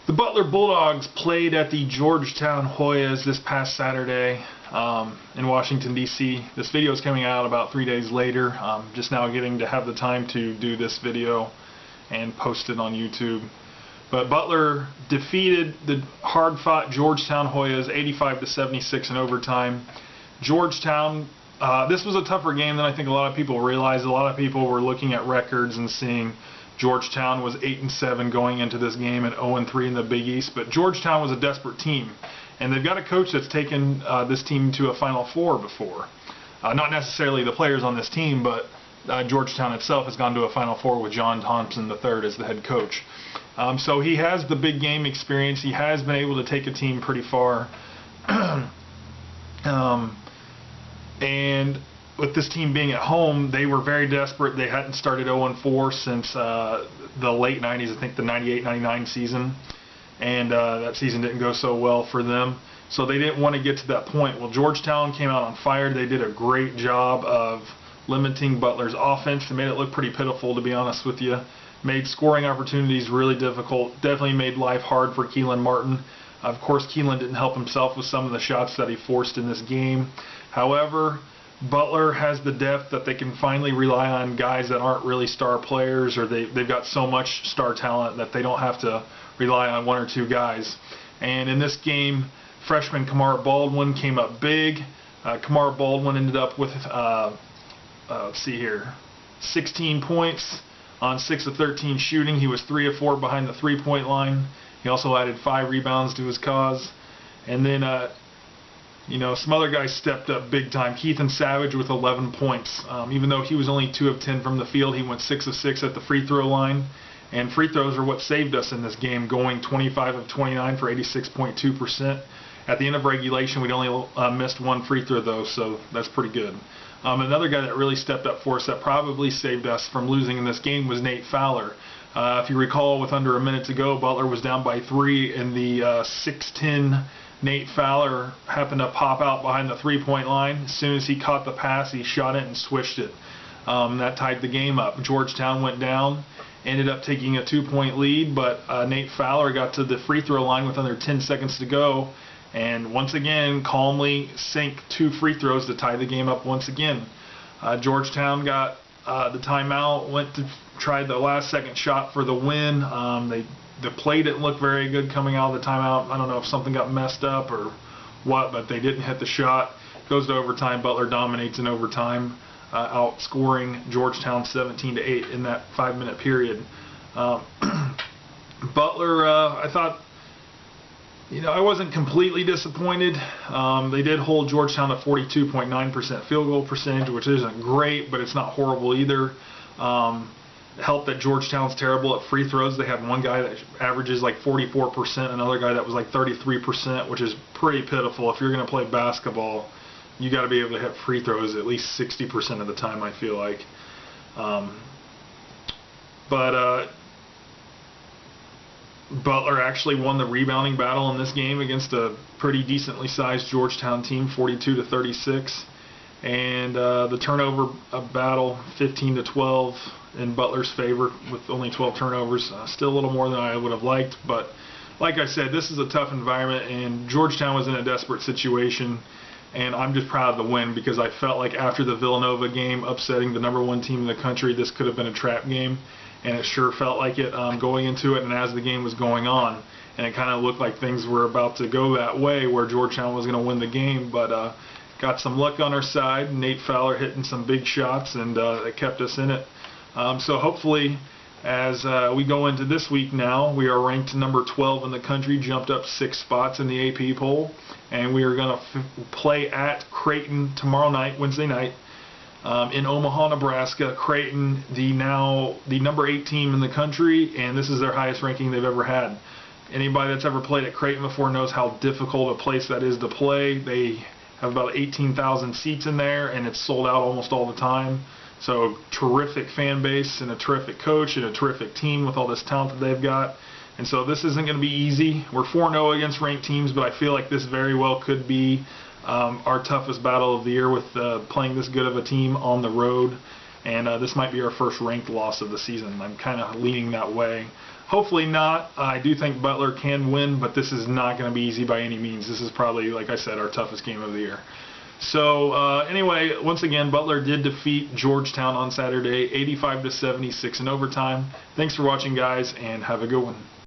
The Butler Bulldogs played at the Georgetown Hoyas this past Saturday in Washington, D.C. This video is coming out about 3 days later. Just now getting to have the time to do this video and post it on YouTube. But Butler defeated the hard-fought Georgetown Hoyas 85-76 in overtime. Georgetown, this was a tougher game than I think a lot of people realized. A lot of people were looking at records and seeing Georgetown was 8-7 going into this game and 0-3 in the Big East. But Georgetown was a desperate team, and they've got a coach that's taken this team to a Final Four before. Not necessarily the players on this team, but Georgetown itself has gone to a Final Four with John Thompson III as the head coach. So he has the big game experience. He has been able to take a team pretty far. And with this team being at home, they were very desperate. They hadn't started 0-4 since the late 90s, I think the 98-99 season. And that season didn't go so well for them. So they didn't want to get to that point. Well, Georgetown came out on fire. They did a great job of limiting Butler's offense. They made it look pretty pitiful, to be honest with you. Made scoring opportunities really difficult. Definitely made life hard for Keelan Martin. Of course, Keelan didn't help himself with some of the shots that he forced in this game. However, Butler has the depth that they can finally rely on guys that aren't really star players, or they've got so much star talent that they don't have to rely on one or two guys. And in this game, freshman Kamar Baldwin came up big. Kamar Baldwin ended up with, let's see here, 16 points on 6 of 13 shooting. He was 3 of 4 behind the three-point line. He also added 5 rebounds to his cause. And then, some other guys stepped up big time. Keithan Savage with 11 points. Even though he was only 2 of 10 from the field, he went 6 of 6 at the free throw line. And free throws are what saved us in this game, going 25 of 29 for 86.2%. At the end of regulation, we'd only missed 1 free throw, though, so that's pretty good. Another guy that really stepped up for us that probably saved us from losing in this game was Nate Fowler. If you recall, with under a minute to go, Butler was down by 3, and the 6'10" Nate Fowler happened to pop out behind the three-point line. As soon as he caught the pass, he shot it and swished it. That tied the game up. Georgetown went down, ended up taking a 2-point lead, but Nate Fowler got to the free throw line with under 10 seconds to go, and once again calmly sank 2 free throws to tie the game up once again. Georgetown got the timeout, went to try the last second shot for the win. The play didn't look very good coming out of the timeout. I don't know if something got messed up or what, but they didn't hit the shot. Goes to overtime. Butler dominates in overtime, outscoring Georgetown 17-8 in that 5-minute period. Butler, I thought, I wasn't completely disappointed. They did hold Georgetown to 42.9% field goal percentage, which isn't great, but it's not horrible either. Helped that Georgetown's terrible at free throws. They have one guy that averages like 44%, another guy that was like 33%, which is pretty pitiful. If you're going to play basketball, you got to be able to hit free throws at least 60% of the time, I feel like. Butler actually won the rebounding battle in this game against a pretty decently sized Georgetown team, 42-36. And the turnover battle, 15-12 in Butler's favor with only 12 turnovers. Still a little more than I would have liked, but like I said, this is a tough environment, and Georgetown was in a desperate situation, and I'm just proud of the win because I felt like after the Villanova game, upsetting the #1 team in the country, this could have been a trap game, and it sure felt like it going into it and as the game was going on. And it kind of looked like things were about to go that way where Georgetown was going to win the game, but got some luck on our side. Nate Fowler hitting some big shots, and it kept us in it. So hopefully, as we go into this week now, we are ranked number 12 in the country, jumped up 6 spots in the AP poll, and we are going to play at Creighton tomorrow night, Wednesday night, in Omaha, Nebraska. Creighton, the number 8 team in the country, and this is their highest ranking they've ever had. Anybody that's ever played at Creighton before knows how difficult a place that is to play. They have about 18,000 seats in there, and it's sold out almost all the time. So terrific fan base and a terrific coach and a terrific team with all this talent that they've got. And so this isn't going to be easy. We're 4-0 against ranked teams, but I feel like this very well could be our toughest battle of the year with playing this good of a team on the road. and this might be our first ranked loss of the season. I'm kind of leaning that way. Hopefully not. I do think Butler can win, but this is not going to be easy by any means. This is probably, like I said, our toughest game of the year. So anyway, once again, Butler did defeat Georgetown on Saturday, 85-76 in overtime. Thanks for watching, guys, and have a good one.